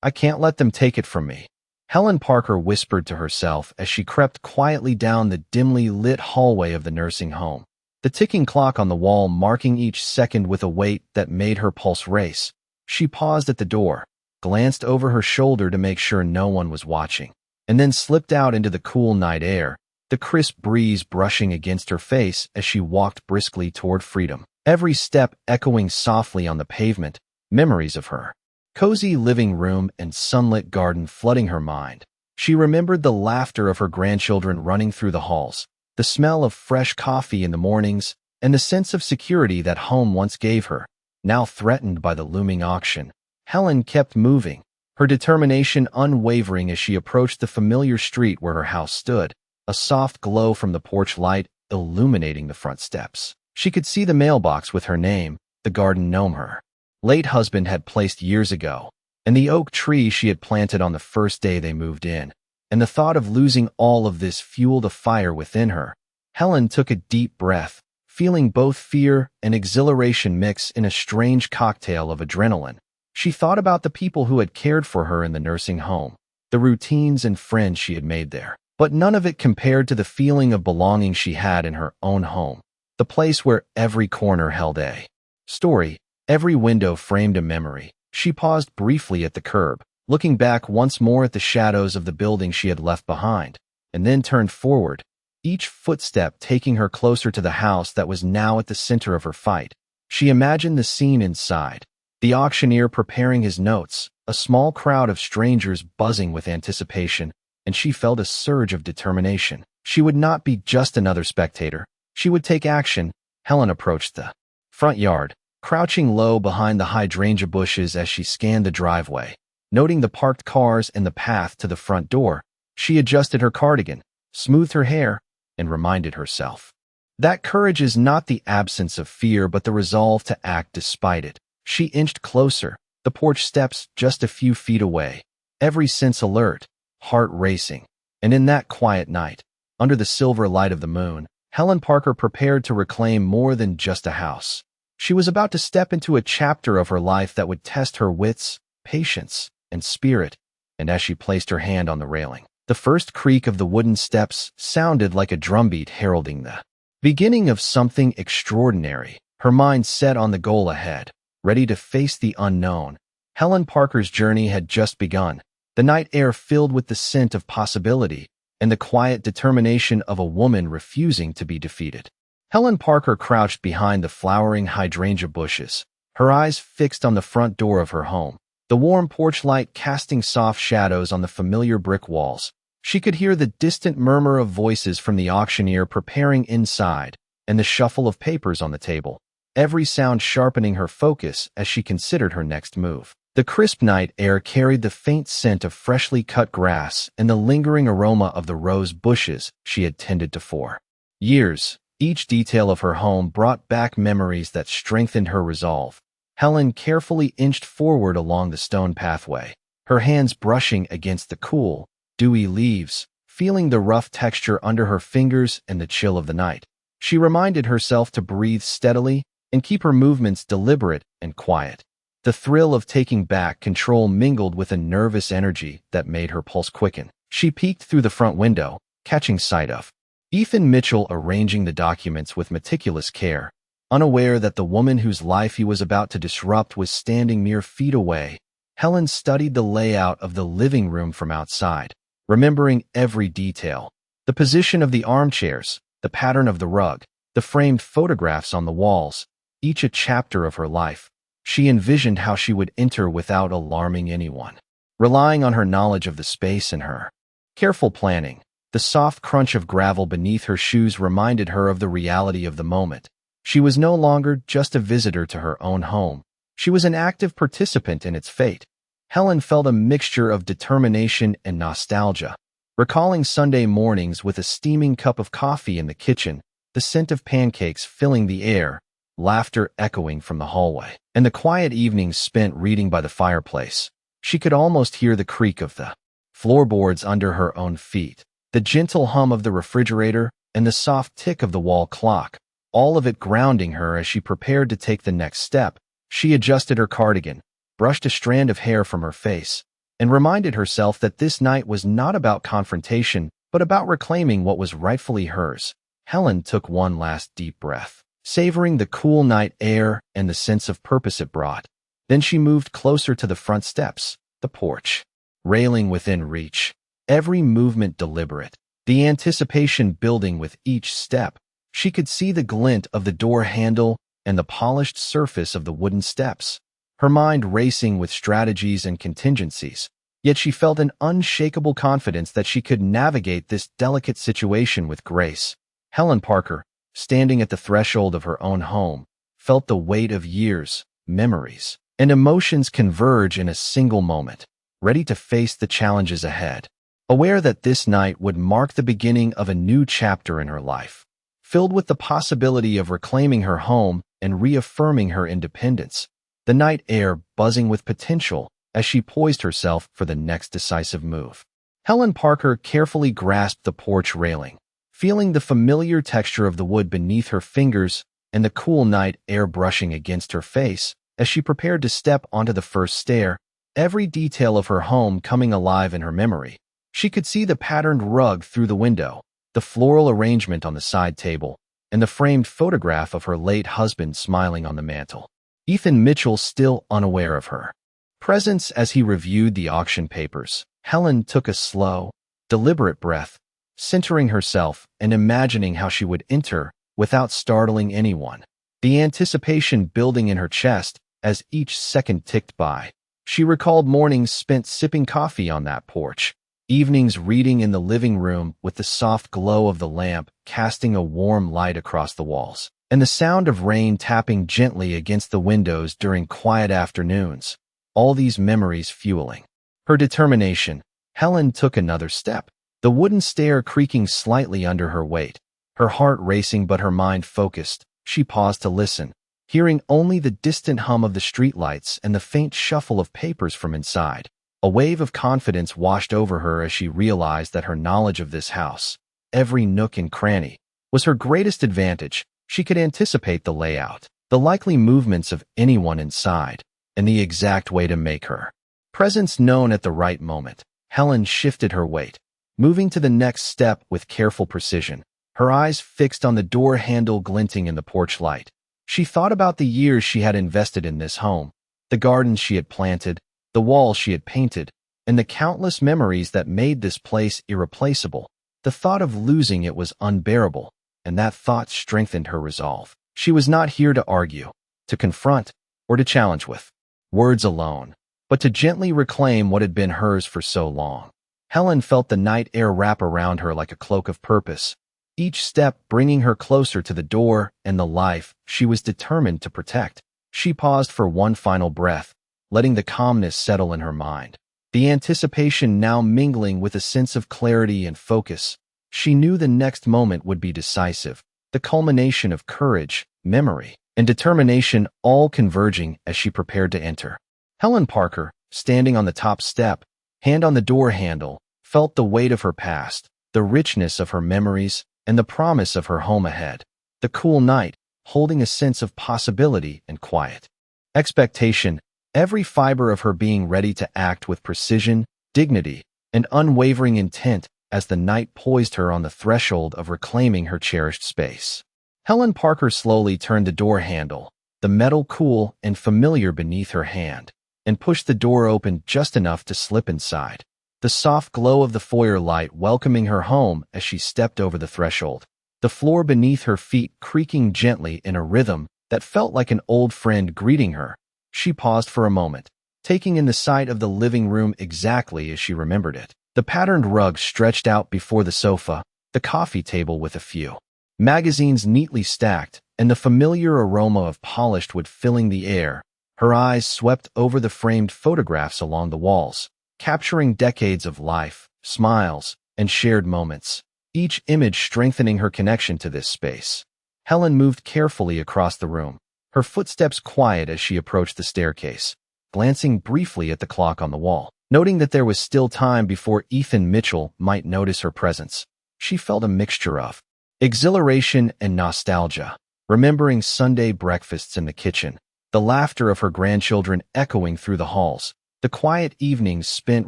I can't let them take it from me. Helen Parker whispered to herself as she crept quietly down the dimly lit hallway of the nursing home, the ticking clock on the wall marking each second with a weight that made her pulse race. She paused at the door, glanced over her shoulder to make sure no one was watching, and then slipped out into the cool night air, the crisp breeze brushing against her face as she walked briskly toward freedom, every step echoing softly on the pavement, memories of her cozy living room and sunlit garden flooding her mind. She remembered the laughter of her grandchildren running through the halls, the smell of fresh coffee in the mornings, and the sense of security that home once gave her. Now threatened by the looming auction, Helen kept moving, her determination unwavering as she approached the familiar street where her house stood, a soft glow from the porch light illuminating the front steps. She could see the mailbox with her name, the garden gnome her late husband had placed years ago, and the oak tree she had planted on the first day they moved in. And the thought of losing all of this fueled a fire within her. Helen took a deep breath, feeling both fear and exhilaration mix in a strange cocktail of adrenaline. She thought about the people who had cared for her in the nursing home, the routines and friends she had made there. But none of it compared to the feeling of belonging she had in her own home, the place where every corner held a story, every window framed a memory. She paused briefly at the curb, looking back once more at the shadows of the building she had left behind, and then turned forward, each footstep taking her closer to the house that was now at the center of her fight. She imagined the scene inside, the auctioneer preparing his notes, a small crowd of strangers buzzing with anticipation, and she felt a surge of determination. She would not be just another spectator. She would take action. Helen approached the front yard, crouching low behind the hydrangea bushes as she scanned the driveway. Noting the parked cars and the path to the front door, she adjusted her cardigan, smoothed her hair, and reminded herself that courage is not the absence of fear but the resolve to act despite it. She inched closer, the porch steps just a few feet away, every sense alert, heart racing. And in that quiet night, under the silver light of the moon, Helen Parker prepared to reclaim more than just a house. She was about to step into a chapter of her life that would test her wits, patience, and spirit. And as she placed her hand on the railing, the first creak of the wooden steps sounded like a drumbeat heralding the beginning of something extraordinary. Her mind set on the goal ahead, ready to face the unknown. Helen Parker's journey had just begun, the night air filled with the scent of possibility and the quiet determination of a woman refusing to be defeated. Helen Parker crouched behind the flowering hydrangea bushes, her eyes fixed on the front door of her home, the warm porch light casting soft shadows on the familiar brick walls. She could hear the distant murmur of voices from the auctioneer preparing inside and the shuffle of papers on the table, every sound sharpening her focus as she considered her next move. The crisp night air carried the faint scent of freshly cut grass and the lingering aroma of the rose bushes she had tended for years. Each detail of her home brought back memories that strengthened her resolve. Helen carefully inched forward along the stone pathway, her hands brushing against the cool, dewy leaves, feeling the rough texture under her fingers and the chill of the night. She reminded herself to breathe steadily and keep her movements deliberate and quiet. The thrill of taking back control mingled with a nervous energy that made her pulse quicken. She peeked through the front window, catching sight of Ethan Mitchell arranging the documents with meticulous care, unaware that the woman whose life he was about to disrupt was standing mere feet away. Helen studied the layout of the living room from outside, remembering every detail, the position of the armchairs, the pattern of the rug, the framed photographs on the walls, each a chapter of her life. She envisioned how she would enter without alarming anyone, relying on her knowledge of the space and her careful planning. The soft crunch of gravel beneath her shoes reminded her of the reality of the moment. She was no longer just a visitor to her own home. She was an active participant in its fate. Helen felt a mixture of determination and nostalgia, recalling Sunday mornings with a steaming cup of coffee in the kitchen, the scent of pancakes filling the air, laughter echoing from the hallway, and the quiet evenings spent reading by the fireplace. She could almost hear the creak of the floorboards under her own feet, the gentle hum of the refrigerator, and the soft tick of the wall clock, all of it grounding her as she prepared to take the next step. She adjusted her cardigan, brushed a strand of hair from her face, and reminded herself that this night was not about confrontation, but about reclaiming what was rightfully hers. Helen took one last deep breath, savoring the cool night air and the sense of purpose it brought. Then she moved closer to the front steps, the porch, railing within reach, every movement deliberate, the anticipation building with each step. She could see the glint of the door handle and the polished surface of the wooden steps, her mind racing with strategies and contingencies. Yet she felt an unshakable confidence that she could navigate this delicate situation with grace. Helen Parker, standing at the threshold of her own home, felt the weight of years, memories, and emotions converge in a single moment, ready to face the challenges ahead. Aware that this night would mark the beginning of a new chapter in her life, filled with the possibility of reclaiming her home and reaffirming her independence, the night air buzzing with potential as she poised herself for the next decisive move. Helen Parker carefully grasped the porch railing, feeling the familiar texture of the wood beneath her fingers and the cool night air brushing against her face as she prepared to step onto the first stair, every detail of her home coming alive in her memory. She could see the patterned rug through the window, the floral arrangement on the side table, and the framed photograph of her late husband smiling on the mantel. Ethan Mitchell still unaware of her presence as he reviewed the auction papers. Helen took a slow, deliberate breath, centering herself and imagining how she would enter without startling anyone, the anticipation building in her chest as each second ticked by. She recalled mornings spent sipping coffee on that porch, evenings reading in the living room with the soft glow of the lamp casting a warm light across the walls, and the sound of rain tapping gently against the windows during quiet afternoons, all these memories fueling her determination. Helen took another step, the wooden stair creaking slightly under her weight, her heart racing but her mind focused. She paused to listen, hearing only the distant hum of the streetlights and the faint shuffle of papers from inside. A wave of confidence washed over her as she realized that her knowledge of this house, every nook and cranny, was her greatest advantage. She could anticipate the layout, the likely movements of anyone inside, and the exact way to make her presence known at the right moment. Helen shifted her weight, moving to the next step with careful precision, her eyes fixed on the door handle glinting in the porch light. She thought about the years she had invested in this home, the gardens she had planted, the walls she had painted, and the countless memories that made this place irreplaceable. The thought of losing it was unbearable, and that thought strengthened her resolve. She was not here to argue, to confront, or to challenge with words alone, but to gently reclaim what had been hers for so long. Helen felt the night air wrap around her like a cloak of purpose, each step bringing her closer to the door and the life she was determined to protect. She paused for one final breath, letting the calmness settle in her mind, the anticipation now mingling with a sense of clarity and focus. She knew the next moment would be decisive, the culmination of courage, memory, and determination all converging as she prepared to enter. Helen Parker, standing on the top step, hand on the door handle, felt the weight of her past, the richness of her memories, and the promise of her home ahead. The cool night, holding a sense of possibility and quiet expectation, every fiber of her being ready to act with precision, dignity, and unwavering intent as the night poised her on the threshold of reclaiming her cherished space. Helen Parker slowly turned the door handle, the metal cool and familiar beneath her hand, and pushed the door open just enough to slip inside, the soft glow of the foyer light welcoming her home as she stepped over the threshold, the floor beneath her feet creaking gently in a rhythm that felt like an old friend greeting her. She paused for a moment, taking in the sight of the living room exactly as she remembered it. The patterned rug stretched out before the sofa, the coffee table with a few magazines neatly stacked, and the familiar aroma of polished wood filling the air. Her eyes swept over the framed photographs along the walls, capturing decades of life, smiles, and shared moments, each image strengthening her connection to this space. Helen moved carefully across the room, her footsteps quiet as she approached the staircase, glancing briefly at the clock on the wall. Noting that there was still time before Ethan Mitchell might notice her presence, she felt a mixture of exhilaration and nostalgia, remembering Sunday breakfasts in the kitchen, the laughter of her grandchildren echoing through the halls, the quiet evenings spent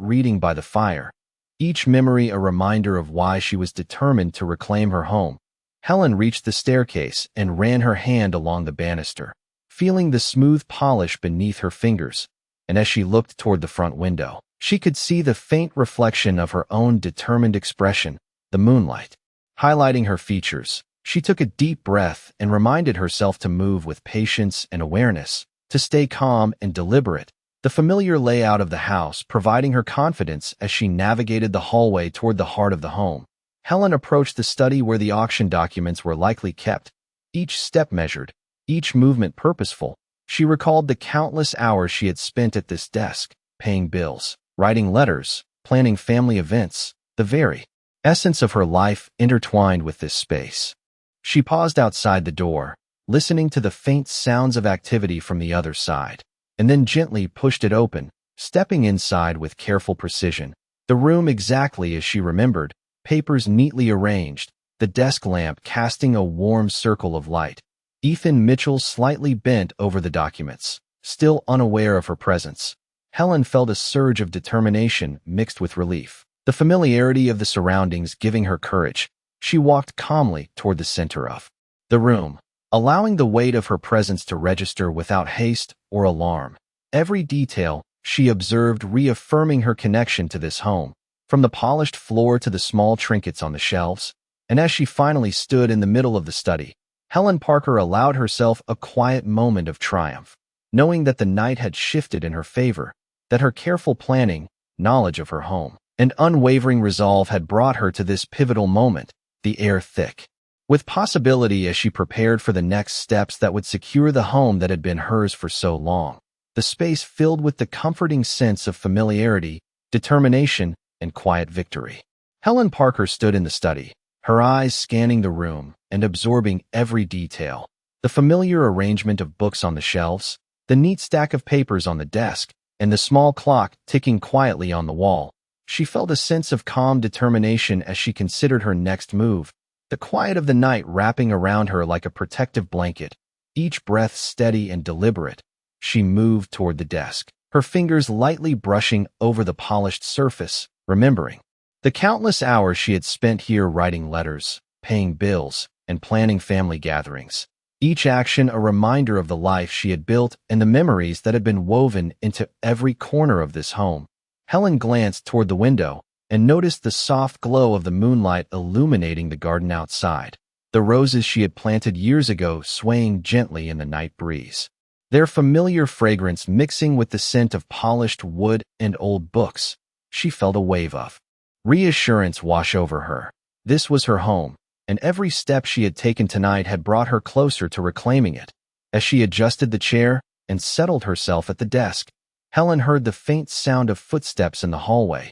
reading by the fire, each memory a reminder of why she was determined to reclaim her home. Helen reached the staircase and ran her hand along the banister, feeling the smooth polish beneath her fingers, and as she looked toward the front window, she could see the faint reflection of her own determined expression, the moonlight, highlighting her features. She took a deep breath and reminded herself to move with patience and awareness, to stay calm and deliberate, the familiar layout of the house providing her confidence as she navigated the hallway toward the heart of the home. Helen approached the study where the auction documents were likely kept, each step measured, each movement purposeful. She recalled the countless hours she had spent at this desk, paying bills, writing letters, planning family events, the very essence of her life intertwined with this space. She paused outside the door, listening to the faint sounds of activity from the other side, and then gently pushed it open, stepping inside with careful precision. The room exactly as she remembered, papers neatly arranged, the desk lamp casting a warm circle of light. Ethan Mitchell slightly bent over the documents, still unaware of her presence. Helen felt a surge of determination mixed with relief, the familiarity of the surroundings giving her courage. She walked calmly toward the center of the room, allowing the weight of her presence to register without haste or alarm. Every detail she observed reaffirming her connection to this home, from the polished floor to the small trinkets on the shelves. And as she finally stood in the middle of the study, Helen Parker allowed herself a quiet moment of triumph, knowing that the night had shifted in her favor, that her careful planning, knowledge of her home, and unwavering resolve had brought her to this pivotal moment, the air thick with possibility as she prepared for the next steps that would secure the home that had been hers for so long, the space filled with the comforting sense of familiarity, determination, and quiet victory. Helen Parker stood in the study, her eyes scanning the room and absorbing every detail. The familiar arrangement of books on the shelves, the neat stack of papers on the desk, and the small clock ticking quietly on the wall. She felt a sense of calm determination as she considered her next move, the quiet of the night wrapping around her like a protective blanket, each breath steady and deliberate. She moved toward the desk, her fingers lightly brushing over the polished surface, remembering the countless hours she had spent here writing letters, paying bills, and planning family gatherings. Each action a reminder of the life she had built and the memories that had been woven into every corner of this home. Helen glanced toward the window and noticed the soft glow of the moonlight illuminating the garden outside, the roses she had planted years ago swaying gently in the night breeze, their familiar fragrance mixing with the scent of polished wood and old books. She felt a wave of reassurance wash over her. This was her home, and every step she had taken tonight had brought her closer to reclaiming it. As she adjusted the chair and settled herself at the desk, Helen heard the faint sound of footsteps in the hallway.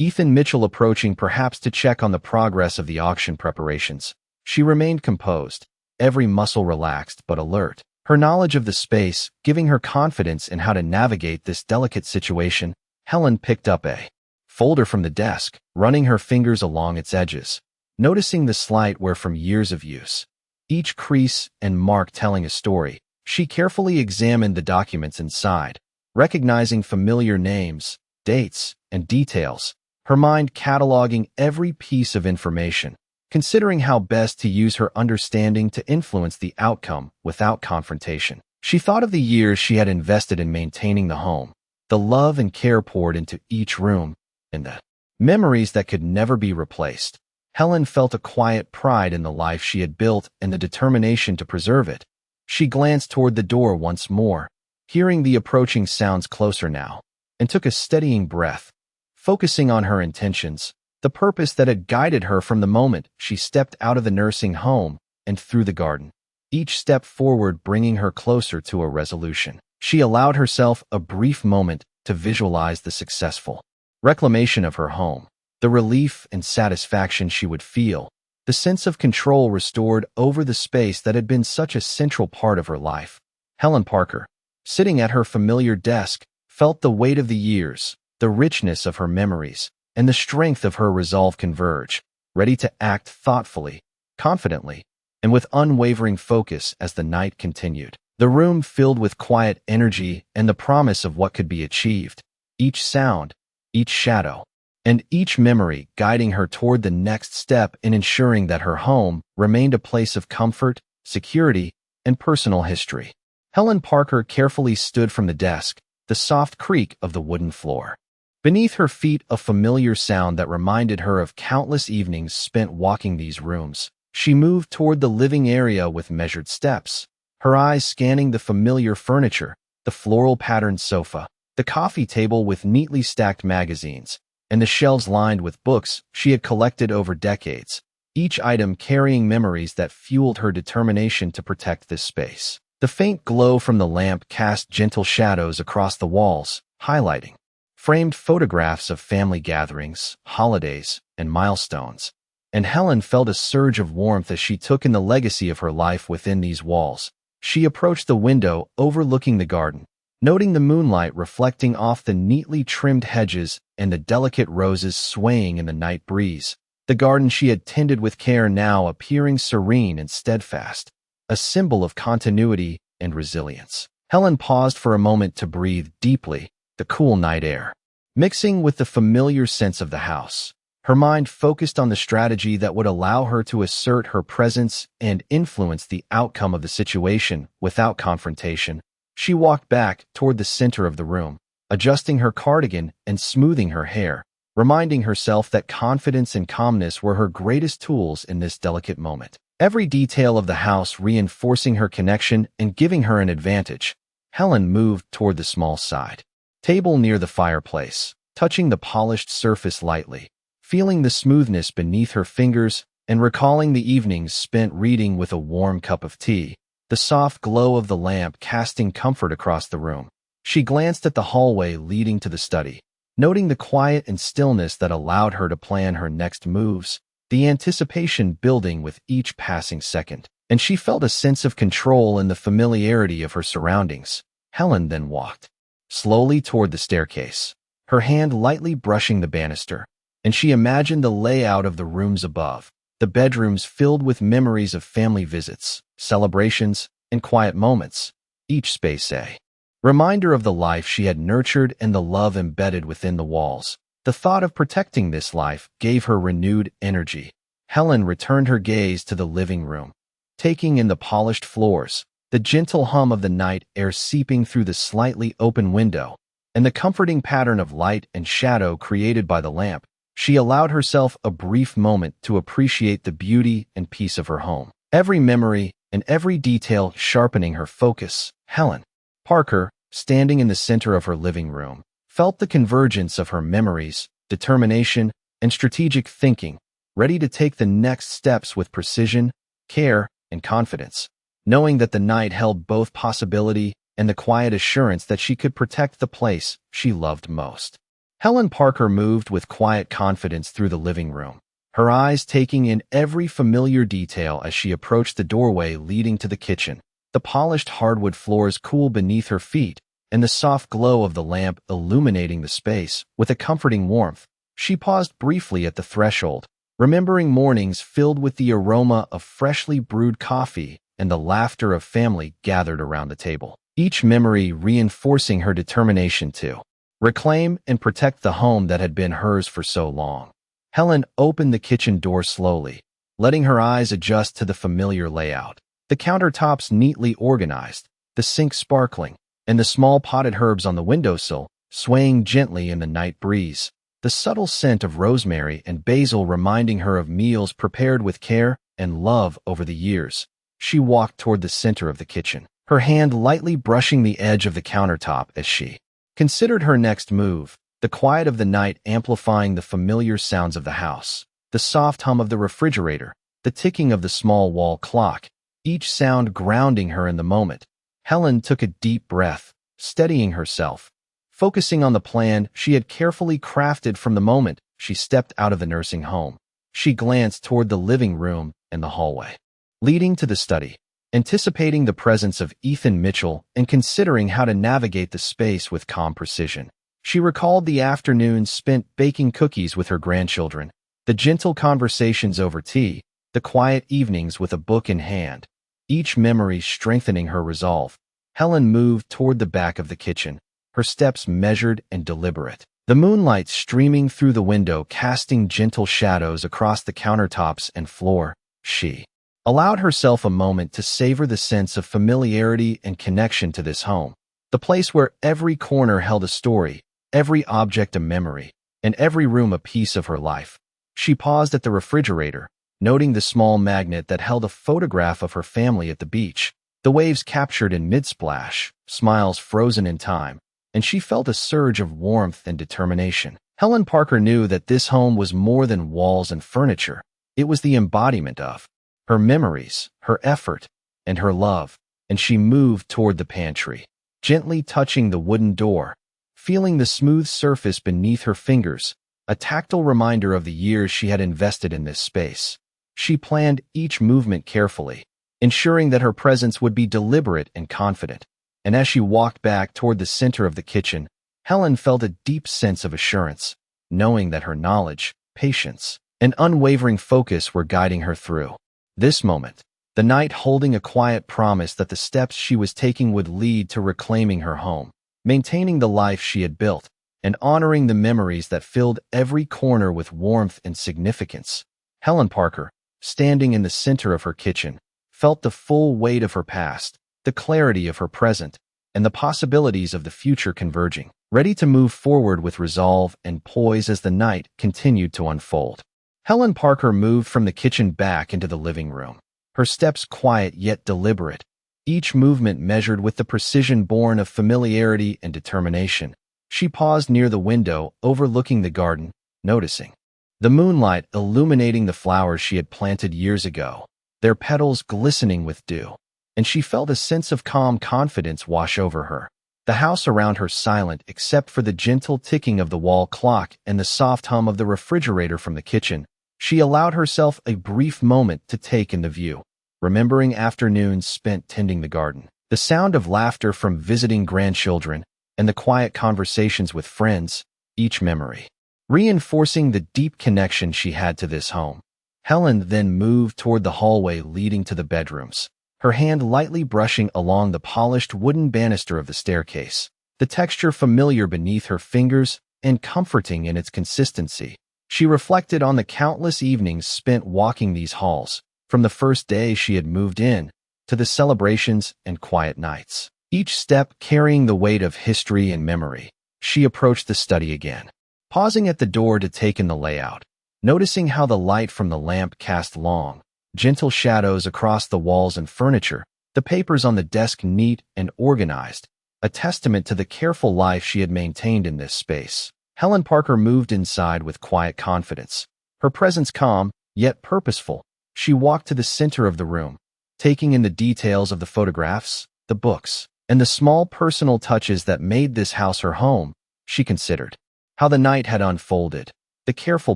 Ethan Mitchell approaching, perhaps to check on the progress of the auction preparations. She remained composed, every muscle relaxed but alert, her knowledge of the space giving her confidence in how to navigate this delicate situation. Helen picked up a folder from the desk, running her fingers along its edges, noticing the slight wear from years of use, each crease and mark telling a story. She carefully examined the documents inside, recognizing familiar names, dates, and details, her mind cataloging every piece of information, considering how best to use her understanding to influence the outcome without confrontation. She thought of the years she had invested in maintaining the home, the love and care poured into each room, and the memories that could never be replaced. Helen felt a quiet pride in the life she had built and the determination to preserve it. She glanced toward the door once more, hearing the approaching sounds closer now, and took a steadying breath, focusing on her intentions, the purpose that had guided her from the moment she stepped out of the nursing home and through the garden. Each step forward bringing her closer to a resolution. She allowed herself a brief moment to visualize the successful reclamation of her home, the relief and satisfaction she would feel, the sense of control restored over the space that had been such a central part of her life. Helen Parker, sitting at her familiar desk, felt the weight of the years, the richness of her memories, and the strength of her resolve converge, ready to act thoughtfully, confidently, and with unwavering focus as the night continued. The room filled with quiet energy and the promise of what could be achieved. each sound, each shadow, and each memory guiding her toward the next step in ensuring that her home remained a place of comfort, security, and personal history. Helen Parker carefully stood from the desk, the soft creak of the wooden floor. Beneath her feet, a familiar sound that reminded her of countless evenings spent walking these rooms. She moved toward the living area with measured steps, her eyes scanning the familiar furniture, the floral-patterned sofa, the coffee table with neatly stacked magazines, and the shelves lined with books she had collected over decades, each item carrying memories that fueled her determination to protect this space. The faint glow from the lamp cast gentle shadows across the walls, highlighting framed photographs of family gatherings, holidays, and milestones. And Helen felt a surge of warmth as she took in the legacy of her life within these walls. She approached the window overlooking the garden, noting the moonlight reflecting off the neatly trimmed hedges and the delicate roses swaying in the night breeze. The garden she had tended with care now appearing serene and steadfast, a symbol of continuity and resilience. Helen paused for a moment to breathe deeply, the cool night air mixing with the familiar sense of the house. Her mind focused on the strategy that would allow her to assert her presence and influence the outcome of the situation without confrontation. She walked back toward the center of the room, adjusting her cardigan and smoothing her hair, reminding herself that confidence and calmness were her greatest tools in this delicate moment. Every detail of the house reinforcing her connection and giving her an advantage. Helen moved toward the small side table near the fireplace, touching the polished surface lightly, feeling the smoothness beneath her fingers and recalling the evenings spent reading with a warm cup of tea, the soft glow of the lamp casting comfort across the room. She glanced at the hallway leading to the study, noting the quiet and stillness that allowed her to plan her next moves, the anticipation building with each passing second, and she felt a sense of control in the familiarity of her surroundings. Helen then walked slowly toward the staircase, her hand lightly brushing the banister, and she imagined the layout of the rooms above, the bedrooms filled with memories of family visits, celebrations, and quiet moments, each space a reminder of the life she had nurtured and the love embedded within the walls. The thought of protecting this life gave her renewed energy. Helen returned her gaze to the living room, taking in the polished floors, the gentle hum of the night air seeping through the slightly open window, and the comforting pattern of light and shadow created by the lamp. She allowed herself a brief moment to appreciate the beauty and peace of her home, every memory and every detail sharpening her focus. Helen Parker, standing in the center of her living room, felt the convergence of her memories, determination, and strategic thinking, ready to take the next steps with precision, care, and confidence, knowing that the night held both possibility and the quiet assurance that she could protect the place she loved most. Helen Parker moved with quiet confidence through the living room, her eyes taking in every familiar detail as she approached the doorway leading to the kitchen, the polished hardwood floors cool beneath her feet, and the soft glow of the lamp illuminating the space with a comforting warmth. She paused briefly at the threshold, remembering mornings filled with the aroma of freshly brewed coffee and the laughter of family gathered around the table, each memory reinforcing her determination to reclaim and protect the home that had been hers for so long. Helen opened the kitchen door slowly, letting her eyes adjust to the familiar layout. The countertops neatly organized, the sink sparkling, and the small potted herbs on the windowsill swaying gently in the night breeze. The subtle scent of rosemary and basil reminding her of meals prepared with care and love over the years. She walked toward the center of the kitchen, her hand lightly brushing the edge of the countertop as she considered her next move, the quiet of the night amplifying the familiar sounds of the house, the soft hum of the refrigerator, the ticking of the small wall clock, each sound grounding her in the moment. Helen took a deep breath, steadying herself, focusing on the plan she had carefully crafted from the moment she stepped out of the nursing home. She glanced toward the living room and the hallway leading to the study, anticipating the presence of Ethan Mitchell and considering how to navigate the space with calm precision. She recalled the afternoons spent baking cookies with her grandchildren, the gentle conversations over tea, the quiet evenings with a book in hand, each memory strengthening her resolve. Helen moved toward the back of the kitchen, her steps measured and deliberate. The moonlight streaming through the window, casting gentle shadows across the countertops and floor. She allowed herself a moment to savor the sense of familiarity and connection to this home, the place where every corner held a story, every object a memory, and every room a piece of her life. She paused at the refrigerator, noting the small magnet that held a photograph of her family at the beach, the waves captured in mid-splash, smiles frozen in time, and she felt a surge of warmth and determination. Helen Parker knew that this home was more than walls and furniture. It was the embodiment of her memories, her effort, and her love, and she moved toward the pantry, gently touching the wooden door, feeling the smooth surface beneath her fingers, a tactile reminder of the years she had invested in this space. She planned each movement carefully, ensuring that her presence would be deliberate and confident. And as she walked back toward the center of the kitchen, Helen felt a deep sense of assurance, knowing that her knowledge, patience, and unwavering focus were guiding her through this moment, the night holding a quiet promise that the steps she was taking would lead to reclaiming her home, maintaining the life she had built, and honoring the memories that filled every corner with warmth and significance. Helen Parker, standing in the center of her kitchen, felt the full weight of her past, the clarity of her present, and the possibilities of the future converging, ready to move forward with resolve and poise as the night continued to unfold. Helen Parker moved from the kitchen back into the living room, her steps quiet yet deliberate, each movement measured with the precision born of familiarity and determination. She paused near the window overlooking the garden, noticing the moonlight illuminating the flowers she had planted years ago, their petals glistening with dew, and she felt a sense of calm confidence wash over her. The house around her silent except for the gentle ticking of the wall clock and the soft hum of the refrigerator from the kitchen. She allowed herself a brief moment to take in the view, remembering afternoons spent tending the garden, the sound of laughter from visiting grandchildren, and the quiet conversations with friends, each memory reinforcing the deep connection she had to this home. Helen then moved toward the hallway leading to the bedrooms, her hand lightly brushing along the polished wooden banister of the staircase, the texture familiar beneath her fingers and comforting in its consistency. She reflected on the countless evenings spent walking these halls, from the first day she had moved in, to the celebrations and quiet nights, each step carrying the weight of history and memory. She approached the study again, pausing at the door to take in the layout, noticing how the light from the lamp cast long, gentle shadows across the walls and furniture, the papers on the desk neat and organized, a testament to the careful life she had maintained in this space. Helen Parker moved inside with quiet confidence, her presence calm, yet purposeful. She walked to the center of the room, taking in the details of the photographs, the books, and the small personal touches that made this house her home. She considered how the night had unfolded, the careful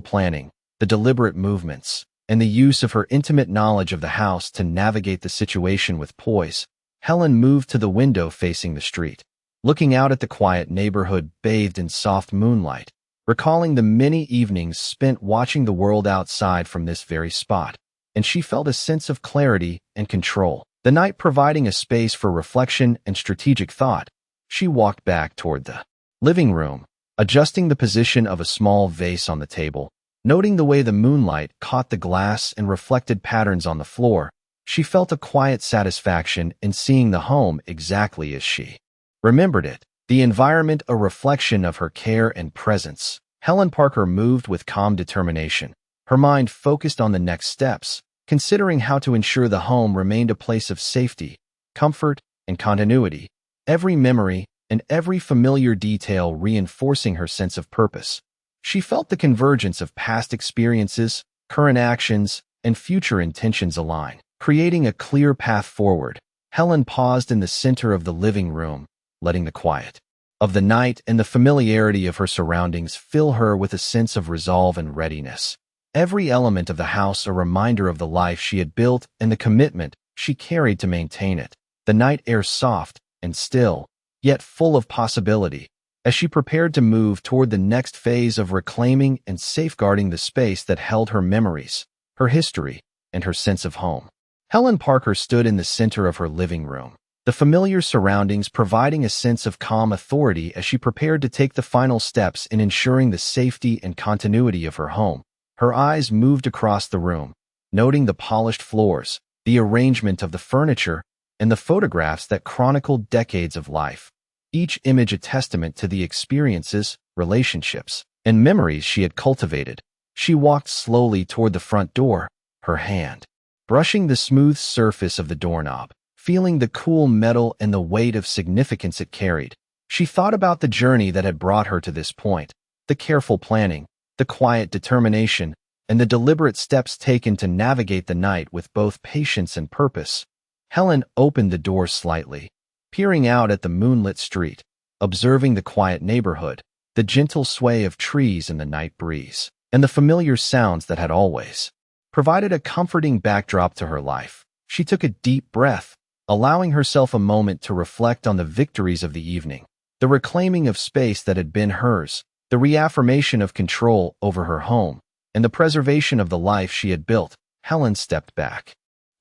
planning, the deliberate movements, and the use of her intimate knowledge of the house to navigate the situation with poise. Helen moved to the window facing the street, looking out at the quiet neighborhood bathed in soft moonlight, recalling the many evenings spent watching the world outside from this very spot, and she felt a sense of clarity and control, the night providing a space for reflection and strategic thought. She walked back toward the living room, adjusting the position of a small vase on the table, noting the way the moonlight caught the glass and reflected patterns on the floor. She felt a quiet satisfaction in seeing the home exactly as she remembered it, the environment a reflection of her care and presence. Helen Parker moved with calm determination, her mind focused on the next steps, considering how to ensure the home remained a place of safety, comfort, and continuity, every memory and every familiar detail reinforcing her sense of purpose. She felt the convergence of past experiences, current actions, and future intentions align, creating a clear path forward. Helen paused in the center of the living room, letting the quiet of the night and the familiarity of her surroundings fill her with a sense of resolve and readiness. Every element of the house a reminder of the life she had built and the commitment she carried to maintain it. The night air soft and still, yet full of possibility, as she prepared to move toward the next phase of reclaiming and safeguarding the space that held her memories, her history, and her sense of home. Helen Parker stood in the center of her living room, the familiar surroundings providing a sense of calm authority as she prepared to take the final steps in ensuring the safety and continuity of her home. Her eyes moved across the room, noting the polished floors, the arrangement of the furniture, and the photographs that chronicled decades of life, each image a testament to the experiences, relationships, and memories she had cultivated. She walked slowly toward the front door, her hand brushing the smooth surface of the doorknob, feeling the cool metal and the weight of significance it carried. She thought about the journey that had brought her to this point, the careful planning, the quiet determination, and the deliberate steps taken to navigate the night with both patience and purpose. Helen opened the door slightly, peering out at the moonlit street, observing the quiet neighborhood, the gentle sway of trees in the night breeze, and the familiar sounds that had always provided a comforting backdrop to her life. She took a deep breath, allowing herself a moment to reflect on the victories of the evening, the reclaiming of space that had been hers, the reaffirmation of control over her home, and the preservation of the life she had built. Helen stepped back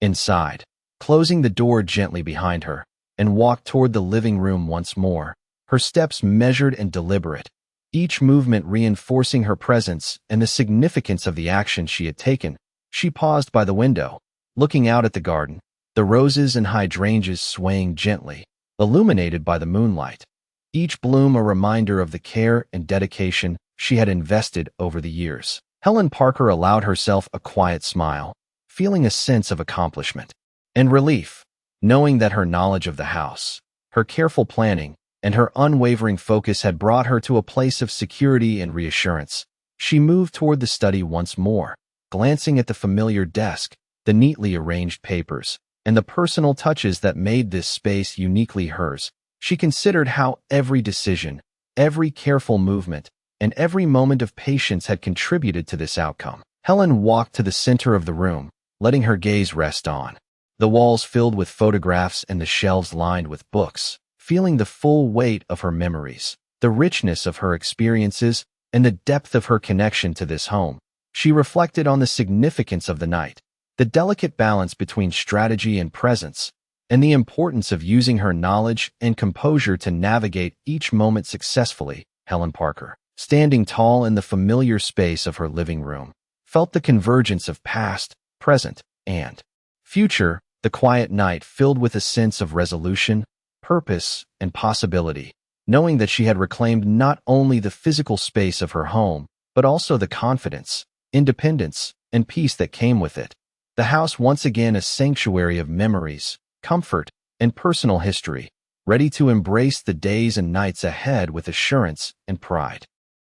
inside, closing the door gently behind her, and walked toward the living room once more, her steps measured and deliberate, each movement reinforcing her presence and the significance of the action she had taken. She paused by the window, looking out at the garden, the roses and hydrangeas swaying gently, illuminated by the moonlight, each bloom a reminder of the care and dedication she had invested over the years. Helen Parker allowed herself a quiet smile, feeling a sense of accomplishment and relief, knowing that her knowledge of the house, her careful planning, and her unwavering focus had brought her to a place of security and reassurance. She moved toward the study once more, glancing at the familiar desk, the neatly arranged papers, and the personal touches that made this space uniquely hers. She considered how every decision, every careful movement, and every moment of patience had contributed to this outcome. Helen walked to the center of the room, letting her gaze rest on the walls filled with photographs and the shelves lined with books, feeling the full weight of her memories, the richness of her experiences, and the depth of her connection to this home. She reflected on the significance of the night, the delicate balance between strategy and presence, and the importance of using her knowledge and composure to navigate each moment successfully. Helen Parker, standing tall in the familiar space of her living room, felt the convergence of past, present, and future, the quiet night filled with a sense of resolution, purpose, and possibility, knowing that she had reclaimed not only the physical space of her home, but also the confidence, independence, and peace that came with it. The house once again a sanctuary of memories, comfort, and personal history, ready to embrace the days and nights ahead with assurance and pride.